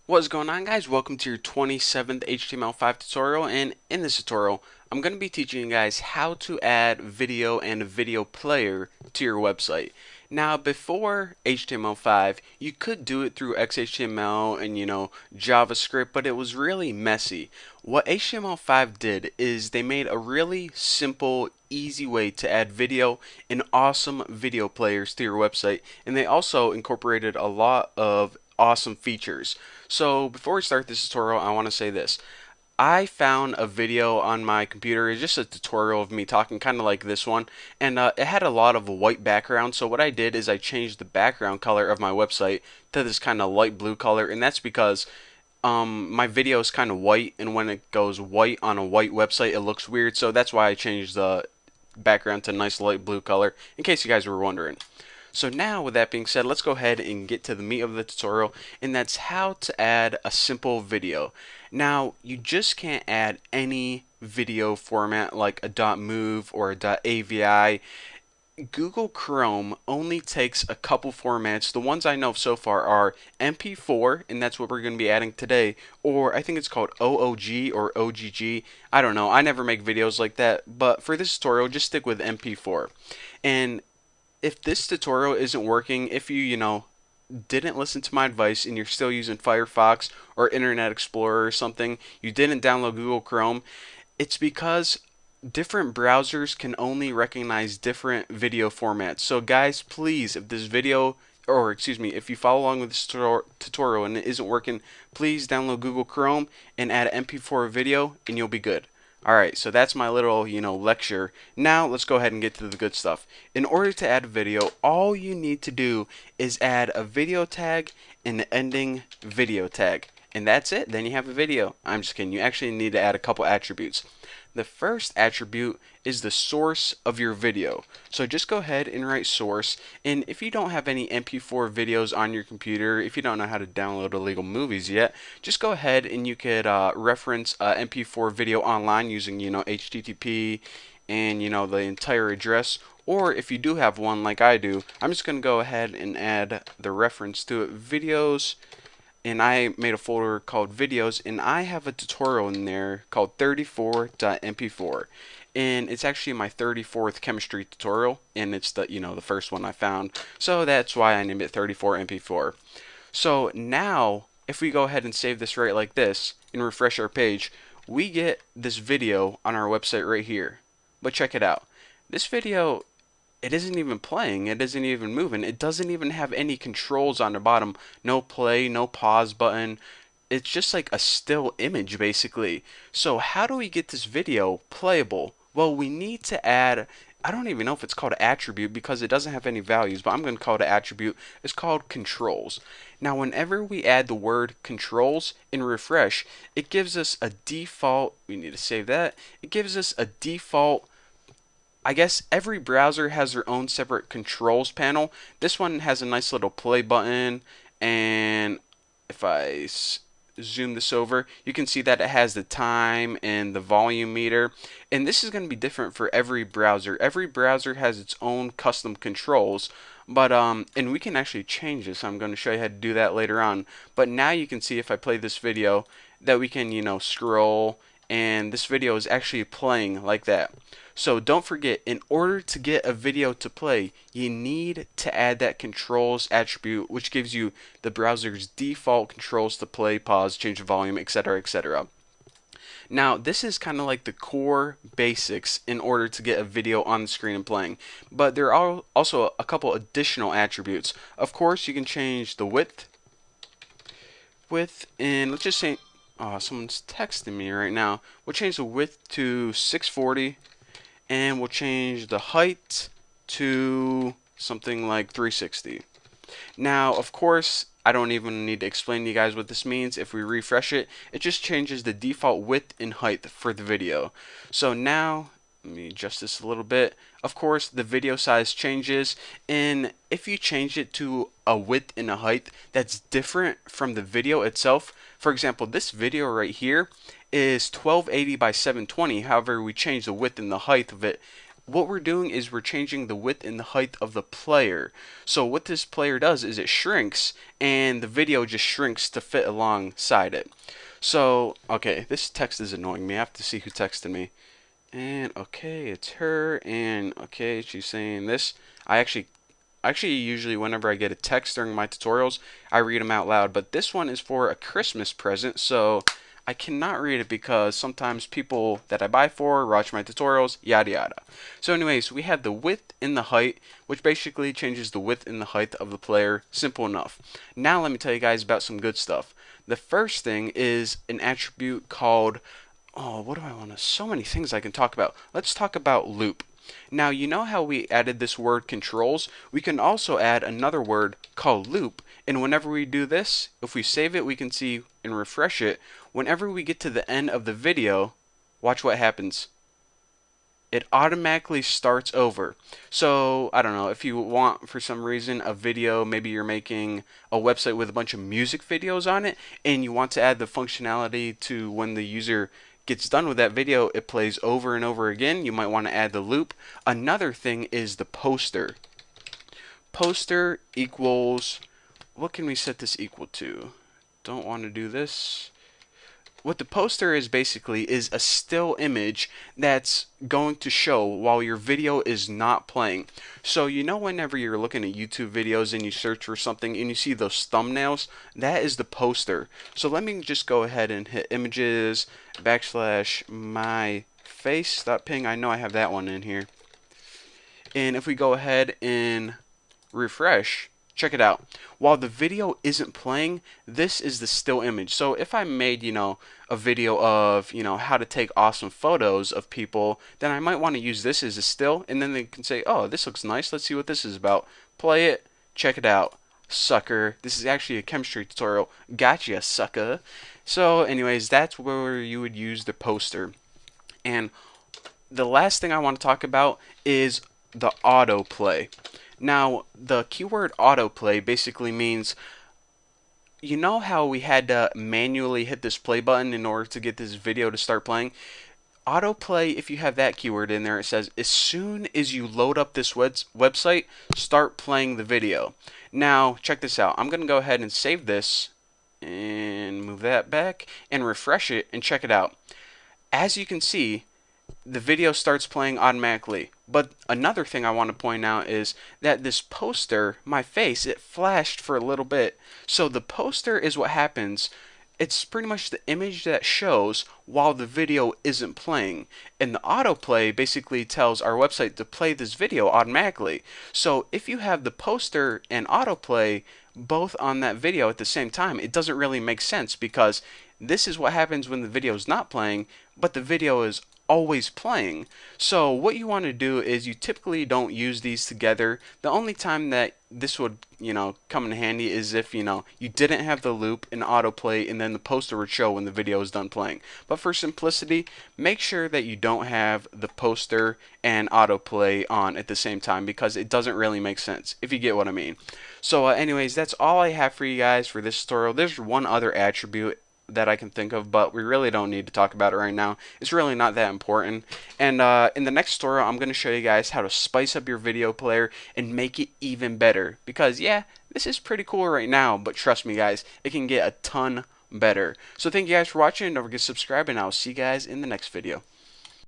What's going on, guys? Welcome to your 27th HTML5 tutorial, and in this tutorial I'm going to be teaching you guys how to add video and a video player to your website. Now, before HTML5 you could do it through XHTML and JavaScript, but it was really messy. What HTML5 did is they made a really simple, easy way to add video and awesome video players to your website, and they also incorporated a lot of awesome features. So before we start this tutorial, I want to say this. I found a video on my computer. It's just a tutorial of me talking, kind of like this one, and it had a lot of white background. So what I did is I changed the background color of my website to this kind of light blue color, and that's because my video is kind of white, and when it goes white on a white website, it looks weird. So that's why I changed the background to a nice light blue color, in case you guys were wondering. So now, with that being said, let's go ahead and get to the meat of the tutorial, and that's how to add a simple video. Now, you just can't add any video format like a .mov or a .avi. Google Chrome only takes a couple formats. The ones I know of so far are MP4, and that's what we're going to be adding today, or I think it's called OOG or OGG. I don't know. I never make videos like that, but for this tutorial, just stick with MP4. And if this tutorial isn't working, if you didn't listen to my advice and you're still using Firefox or Internet Explorer or something, you didn't download Google Chrome, it's because different browsers can only recognize different video formats. So guys, please, if this video, or excuse me, if you follow along with this tutorial and it isn't working, please download Google Chrome and add MP4 video and you'll be good. Alright, so that's my little, lecture. Now let's go ahead and get to the good stuff. In order to add a video, all you need to do is add a video tag and the ending video tag. And that's it, then you have a video. I'm just kidding, you actually need to add a couple attributes. The first attribute is the source of your video. So just go ahead and write source, and if you don't have any MP4 videos on your computer, if you don't know how to download illegal movies yet, just go ahead and you could reference MP4 video online using HTTP and the entire address. Or if you do have one like I do, I'm just going to go ahead and add the reference to it, videos, and I made a folder called videos, and I have a tutorial in there called 34.mp4, and it's actually my 34th chemistry tutorial, and it's the first one I found, so that's why I named it 34mp4. So now if we go ahead and save this right like this and refresh our page, we get this video on our website right here. But check it out, this video, it isn't even playing, it isn't even moving, it doesn't even have any controls on the bottom, no play, no pause button. It's just like a still image basically. So how do we get this video playable? Well, we need to add, I don't even know if it's called an attribute because it doesn't have any values, but I'm going to call it an attribute. It's called controls. Now whenever we add the word controls and refresh, it gives us a default, we need to save that, it gives us a default. I guess every browser has their own separate controls panel. This one has a nice little play button, and if I zoom this over, you can see that it has the time and the volume meter. And this is going to be different for every browser. Every browser has its own custom controls, but and we can actually change this. I'm going to show you how to do that later on. But now you can see if I play this video that we can, scroll, and this video is actually playing like that. So don't forget, in order to get a video to play, you need to add that controls attribute, which gives you the browser's default controls to play, pause, change the volume, etc., etc. Now, this is kind of like the core basics in order to get a video on the screen and playing. But there are also a couple additional attributes. Of course, you can change the width, and let's just say, oh, someone's texting me right now. We'll change the width to 640, and we'll change the height to something like 360. Now, of course, I don't even need to explain to you guys what this means. If we refresh it, it just changes the default width and height for the video. So now, let me adjust this a little bit. Of course, the video size changes, and if you change it to a width and a height that's different from the video itself, for example, this video right here is 1280 by 720. However, we change the width and the height of it what we're doing is we're changing the width and the height of the player. So what this player does is it shrinks, and the video just shrinks to fit alongside it. So, okay, this text is annoying me. I have to see who texted me. And okay, it's her, and okay, she's saying this. I actually usually whenever I get a text during my tutorials, I read them out loud, but this one is for a Christmas present, so I cannot read it because sometimes people that I buy for watch my tutorials, yada yada. So anyways, we have the width and the height, which basically changes the width and the height of the player. Simple enough. Now let me tell you guys about some good stuff. The first thing is an attribute called, oh, what do I want to, so many things I can talk about. Let's talk about loop. Now, you know how we added this word controls? We can also add another word called loop. And whenever we do this, if we save it, we can see and refresh it. Whenever we get to the end of the video, watch what happens. It automatically starts over. So, I don't know, if you want for some reason a video, maybe you're making a website with a bunch of music videos on it, and you want to add the functionality to when the user gets done with that video, it plays over and over again. You might want to add the loop. Another thing is the poster. Poster equals, what can we set this equal to? Don't want to do this. What the poster is basically is a still image that's going to show while your video is not playing. So you know whenever you're looking at YouTube videos and you search for something and you see those thumbnails, that is the poster. So let me just go ahead and hit images / my face.ping. I know I have that one in here. And if we go ahead and refresh, check it out. While the video isn't playing, this is the still image. So if I made, a video of, how to take awesome photos of people, then I might want to use this as a still, and then they can say, oh, this looks nice. Let's see what this is about. Play it. Check it out. Sucker. This is actually a chemistry tutorial. Gotcha, sucker. So anyways, that's where you would use the poster. And the last thing I want to talk about is the autoplay. Now, the keyword autoplay basically means, you know how we had to manually hit this play button in order to get this video to start playing? Autoplay, if you have that keyword in there, it says as soon as you load up this website, start playing the video. Now, check this out. I'm going to go ahead and save this and move that back and refresh it and check it out. As you can see, the video starts playing automatically. But another thing I want to point out is that this poster, my face, it flashed for a little bit. So the poster is what happens. It's pretty much the image that shows while the video isn't playing. And the autoplay basically tells our website to play this video automatically. So if you have the poster and autoplay both on that video at the same time, it doesn't really make sense because this is what happens when the video is not playing, but the video is always playing. So what you want to do is you typically don't use these together. The only time that this would, come in handy is if, you didn't have the loop and autoplay and then the poster would show when the video is done playing. But for simplicity, make sure that you don't have the poster and autoplay on at the same time because it doesn't really make sense, if you get what I mean. So anyways, that's all I have for you guys for this tutorial. There's one other attribute that I can think of, but we really don't need to talk about it right now. It's really not that important. And in the next tutorial, I'm going to show you guys how to spice up your video player and make it even better. Because yeah, this is pretty cool right now, but trust me guys, it can get a ton better. So thank you guys for watching. Don't forget to subscribe, and I'll see you guys in the next video.